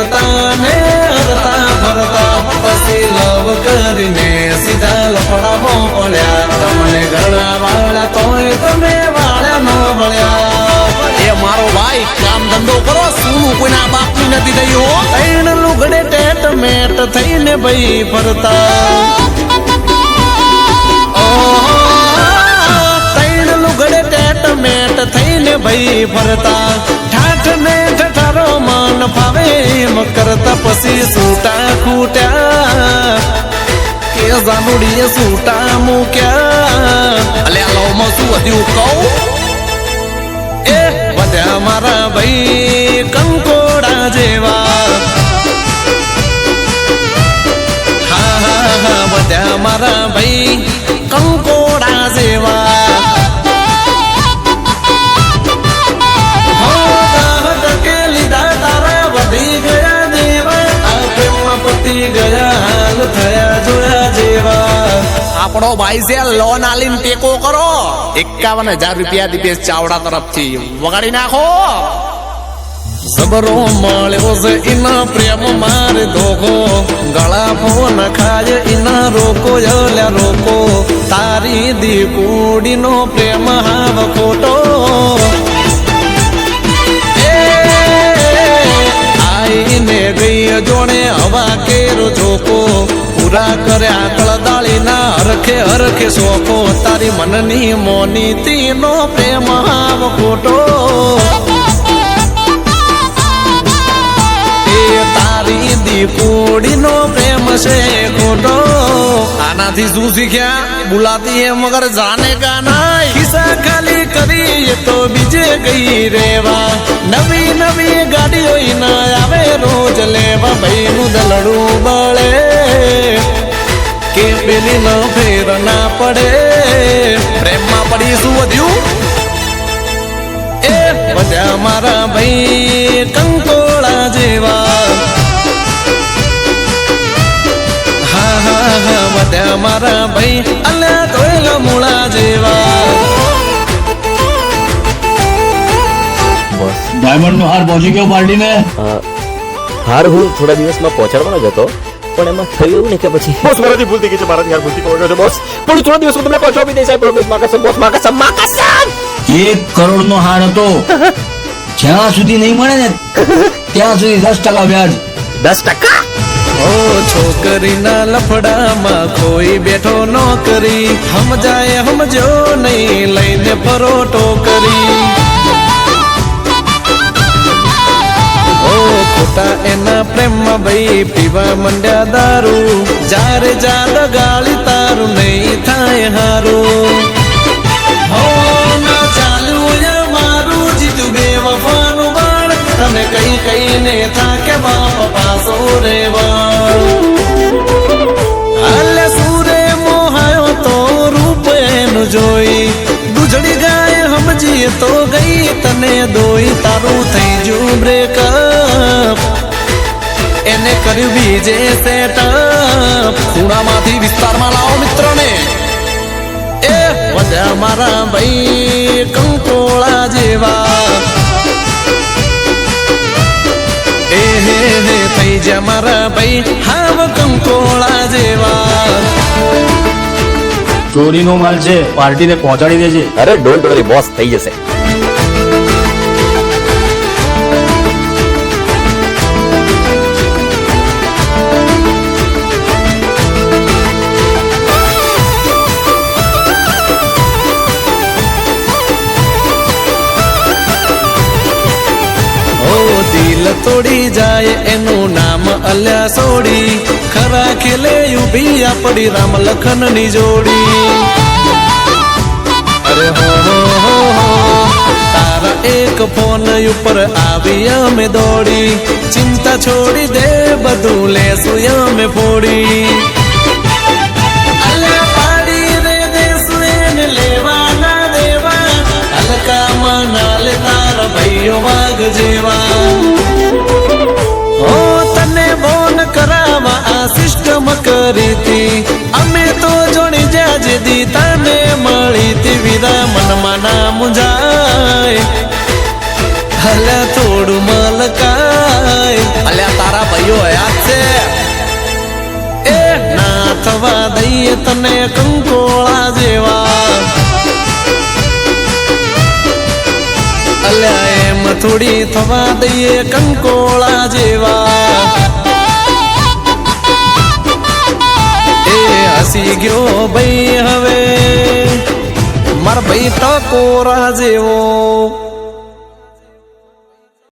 પ્રેમતાને હરતા ફરતા પછી લવ કરીને સીધા લફડામો પડ્યા તમને ઘણા વાળા તોય તમે વાળા નો મળ્યા એ મારો ભાઈ કામ ધંધો કરો શું કોઈના બાપની નથી થયો ત્રણ લુગડે ટેટ મેટ થઈને ભાઈ ફરતા ત્રણ લુગડે ટેટ મેટ થઈને ભાઈ ફરતા ઠાઠ ને ઠઠારો મન ફાવે એમ કરતા પછી સૂટા ખૂટ્યા કે જાનુડીએ સૂટા મૂક્યા અલે આ લોમાં શું વધ્યું કહું એ વધ્યા મારા ભાઈ કંકોડા જેવા હા વધ્યા મારા ભાઈ કંકોડા જેવા લીધા તારા વધી ગયા દેવા આ પ્રેમમાં પતી ગયા હાલ થયા જોયા જેવા આપણો ભાઈ છે લોન આલીને ટેકો કરો 51,000 રૂપિયા દીપેશ ચાવડા તરફથી વગાડી નાખો સબરો મળ્યો છે ઇના પ્રેમ મારે ધોખો ગળા ફોન ખાય ઇના રોકો યલ્યા રોકો તારી દીકુડીનો પ્રેમ હાવ ખોટો આઈને ગઈ જોડે હવા કેરો જોકો પૂરા કર્યા કળદાળીના હરખે હરખે શોખો તારી મનની મોની તીનો પ્રેમ હાવ ખોટો તારી દીકુડીનો પ્રેમ છે ખોટો આનાથી શું શીખ્યા બુલાતી એ મગર જાને કા નાય ખિસ્સા ખાલી કરી તો બીજે ગઈ રેવા નવી નવી ગાડીઓ ના આવે રોજ લેવા ભાઈનું દલડું બળે કે પેલી ન ફેર ના પડે પ્રેમમાં પડી શું વધ્યું એ વધ્યા મારા ભાઈ કંકોળા જેવા વધ્યા મારા ભાઈ અલ્યા તોયલા મૂળા જેવા ડાયમંડ નો હાર પહોંચી ગયો પાર્ટી ને હાર હું થોડા દિવસમાં પહોંચાડવાનો જ હતો પણ એમાં થયું એવું ને કે પછી બોસ મારાથી ભૂલ થઈ ગઈ છે મારાથી હાર ભૂલથી ખોવાઈ ગયો છે બોસ પણ થોડા દિવસમાં તમને પહોંચાડી દઈશ આઈ પ્રોમિસ માકસમ બોસ માકસમ 1 કરોડ નો હાર હતો જ્યાં સુધી નહીં મળે ને ત્યાં સુધી 10% વ્યાજ 10%. ઓ છોકરીના લફડામાં કોઈ બેઠો નોકરી સમજાય સમજો નહીં લઈને ફરો ટોકરી ઓ ખોટા એના પ્રેમમાં ભાઈ પીવા મંડ્યા દારૂ જારે જાદ ગાળી તારું નહીં થાય હારું હો ના ચાલ્યું મારું જીતું બે વફાનું બાળ તને કઈ કઈને થાકે બાપ પાસો રેવા હાલે સૂરે મોહાયો તો રૂપ એનું જોઈ ગુજડી ગાય સમજીએ તો ગઈ તને દોઈ તારું થઈ જુ બ્રેકઅપ એને કર્યું બીજે સેટઅપ ખૂણામાંથી વિસ્તારમાં લાવો મિત્રને એ વધ્યા મારા ભાઈ કંકોળા જેવા એ હે હે થઈ જા મારા ભાઈ હાવ કંકોળા જેવા ચોરીનો માલ છે પાર્ટીને પહોંચાડી દેજે અરે ડોન્ટ વરી બોસ થઈ જશે તોડી જાય એનું નામ અલ્યા સોડી ખરા ખેલે ઉભી આપડી રામ લખન ની જોડી અરે હો તારા એક ફોન ઉપર આવી અમે દોડી ચિંતા છોડી દે બધું લેશું અમે ફોડી અલ્યા પાડી રે દેશું એને લેવા ના દેવા હલકામાં ના લે તારા ભાઈઓ વાઘ જેવા તને બોન કરાવા આ સિસ્ટમ કરી તી અમે તો જોડી જાજે દી તને મળી તી વિરા મનમાં ના મુંજાય હલ્યા થોડું મલકાય અલ્યા તારા દઈએ તને કંકોળા જેવા. અલ્યા એમ થોડી થવા દઈએ કંકોળા જેવા. એ હસી ગયો ભાઈ હવે માર ભાઈ ટકોરા જેવો.